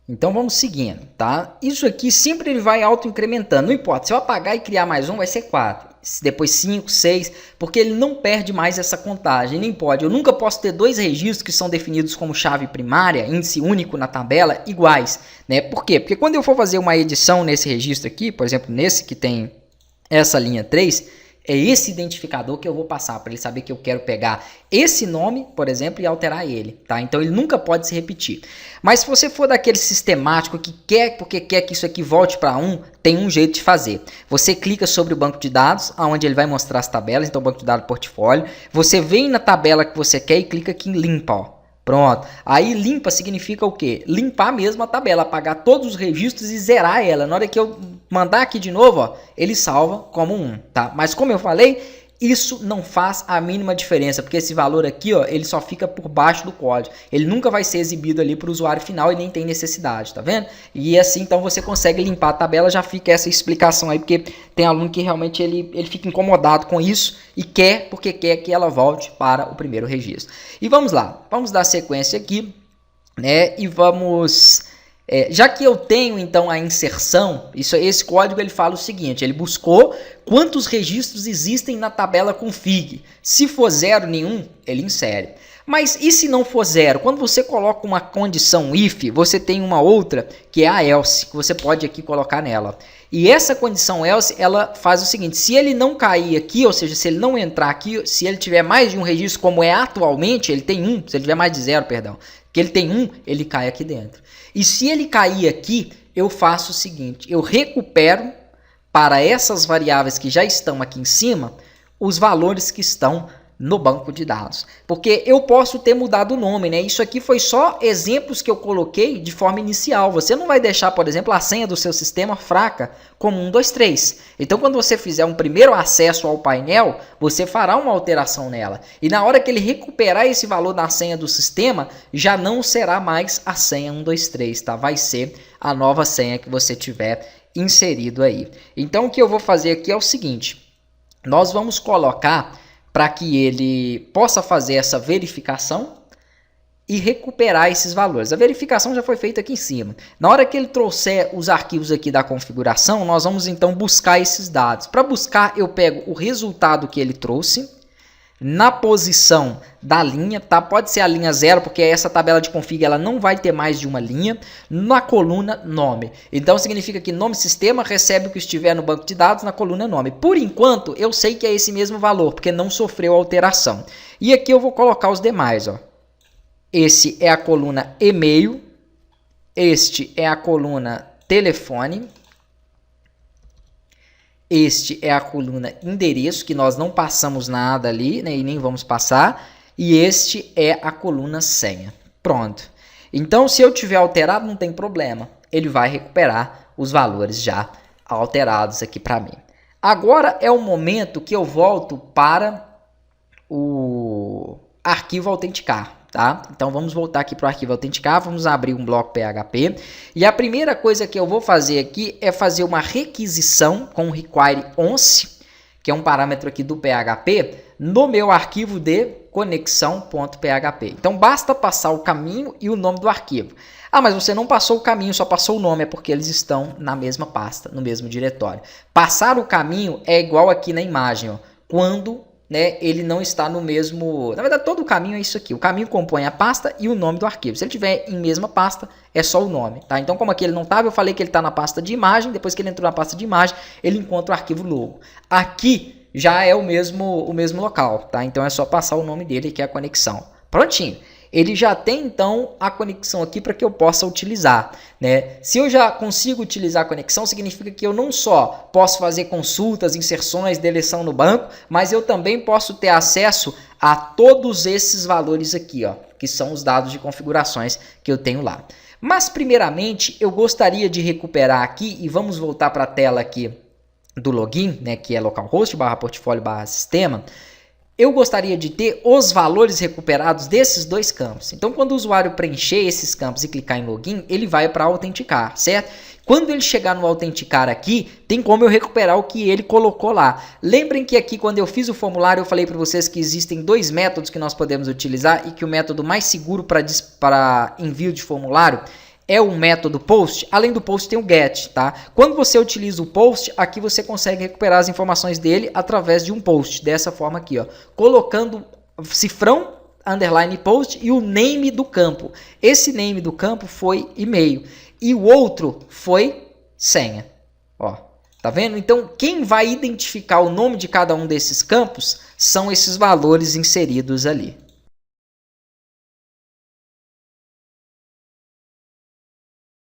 Então vamos seguindo, tá? Isso aqui sempre ele vai auto-incrementando. Não importa, se eu apagar e criar mais um, vai ser 4. Depois 5, 6, porque ele não perde mais essa contagem, nem pode. Eu nunca posso ter dois registros que são definidos como chave primária, índice único na tabela, iguais, né? Por quê? Porque quando eu for fazer uma edição nesse registro aqui, por exemplo, nesse que tem essa linha 3, é esse identificador que eu vou passar para ele saber que eu quero pegar esse nome, por exemplo, e alterar ele, tá? Então ele nunca pode se repetir. Mas se você for daquele sistemático que quer, porque quer que isso aqui volte para 1, tem um jeito de fazer. Você clica sobre o banco de dados, onde ele vai mostrar as tabelas, então banco de dados portfólio. Você vem na tabela que você quer e clica aqui em limpa, ó. Pronto. Aí limpa significa o quê? Limpar mesmo a tabela, apagar todos os registros e zerar ela. Na hora que eu mandar aqui de novo, ó, ele salva como 1, tá? Mas como eu falei, isso não faz a mínima diferença, porque esse valor aqui, ó, ele só fica por baixo do código. Ele nunca vai ser exibido ali para o usuário final e nem tem necessidade, tá vendo? E assim, então, você consegue limpar a tabela, já fica essa explicação aí, porque tem aluno que realmente ele fica incomodado com isso e quer, porque quer que ela volte para o primeiro registro. E vamos lá, vamos dar sequência aqui, né, e vamos... já que eu tenho então a inserção, esse código ele fala o seguinte, ele buscou quantos registros existem na tabela config. Se for 0 nenhum, ele insere. Mas e se não for 0? Quando você coloca uma condição if, você tem uma outra que é a else, que você pode aqui colocar nela. E essa condição else, ela faz o seguinte, se ele não cair aqui, ou seja, se ele não entrar aqui, se ele tiver mais de um registro como é atualmente, ele tem 1, se ele tiver mais de 0, perdão, que ele tem 1, ele cai aqui dentro. E se ele cair aqui, eu faço o seguinte, eu recupero para essas variáveis que já estão aqui em cima, os valores que estão no banco de dados. Porque eu posso ter mudado o nome, né? Isso aqui foi só exemplos que eu coloquei de forma inicial. Você não vai deixar, por exemplo, a senha do seu sistema fraca como 1, 2, 3. Então, quando você fizer um primeiro acesso ao painel, você fará uma alteração nela. E na hora que ele recuperar esse valor da senha do sistema, já não será mais a senha 1, 2, 3, tá? Vai ser a nova senha que você tiver inserido aí. Então, o que eu vou fazer aqui é o seguinte. Nós vamos colocar para que ele possa fazer essa verificação e recuperar esses valores. A verificação já foi feita aqui em cima. Na hora que ele trouxer os arquivos aqui da configuração, nós vamos então buscar esses dados. Para buscar, eu pego o resultado que ele trouxe, na posição da linha, tá? Pode ser a linha 0, porque essa tabela de config ela não vai ter mais de uma linha, na coluna nome. Então significa que nome sistema recebe o que estiver no banco de dados na coluna nome. Por enquanto, eu sei que é esse mesmo valor, porque não sofreu alteração. E aqui eu vou colocar os demais, ó. Esse é a coluna e-mail, este é a coluna telefone, este é a coluna endereço, que nós não passamos nada ali, né, e nem vamos passar. E este é a coluna senha. Pronto. Então, se eu tiver alterado, não tem problema. Ele vai recuperar os valores já alterados aqui para mim. Agora é o momento que eu volto para o arquivo autenticar. Tá? Então vamos voltar aqui para o arquivo autenticar, vamos abrir um bloco PHP e a primeira coisa que eu vou fazer aqui é fazer uma requisição com o require once, que é um parâmetro aqui do PHP, no meu arquivo de conexão.php. Então basta passar o caminho e o nome do arquivo. Ah, mas você não passou o caminho, só passou o nome, é porque eles estão na mesma pasta, no mesmo diretório. Passar o caminho é igual aqui na imagem, ó, quando né, ele não está no mesmo... Na verdade, todo o caminho é isso aqui. O caminho compõe a pasta e o nome do arquivo. Se ele estiver em mesma pasta, é só o nome. Tá? Então, como aqui ele não estava, eu falei que ele está na pasta de imagem. Depois que ele entrou na pasta de imagem, ele encontra o arquivo logo. Aqui já é o mesmo local. Tá? Então, é só passar o nome dele, que é a conexão. Prontinho. Ele já tem, então, a conexão aqui para que eu possa utilizar. Né? Se eu já consigo utilizar a conexão, significa que eu não só posso fazer consultas, inserções, deleção no banco, mas eu também posso ter acesso a todos esses valores aqui, ó, que são os dados de configurações que eu tenho lá. Mas, primeiramente, eu gostaria de recuperar aqui, e vamos voltar para a tela aqui do login, né, que é localhost /portfólio /sistema. Eu gostaria de ter os valores recuperados desses dois campos. Então, quando o usuário preencher esses campos e clicar em login, ele vai para autenticar, certo? Quando ele chegar no autenticar aqui, tem como eu recuperar o que ele colocou lá. Lembrem que aqui, quando eu fiz o formulário, eu falei para vocês que existem dois métodos que nós podemos utilizar e que o método mais seguro para envio de formulário é o método post, além do post tem o get, tá? Quando você utiliza o post, aqui você consegue recuperar as informações dele através de um post, dessa forma aqui, ó, colocando cifrão, underline post e o name do campo. Esse name do campo foi e-mail e o outro foi senha, ó. Tá vendo? Então, quem vai identificar o nome de cada um desses campos são esses valores inseridos ali.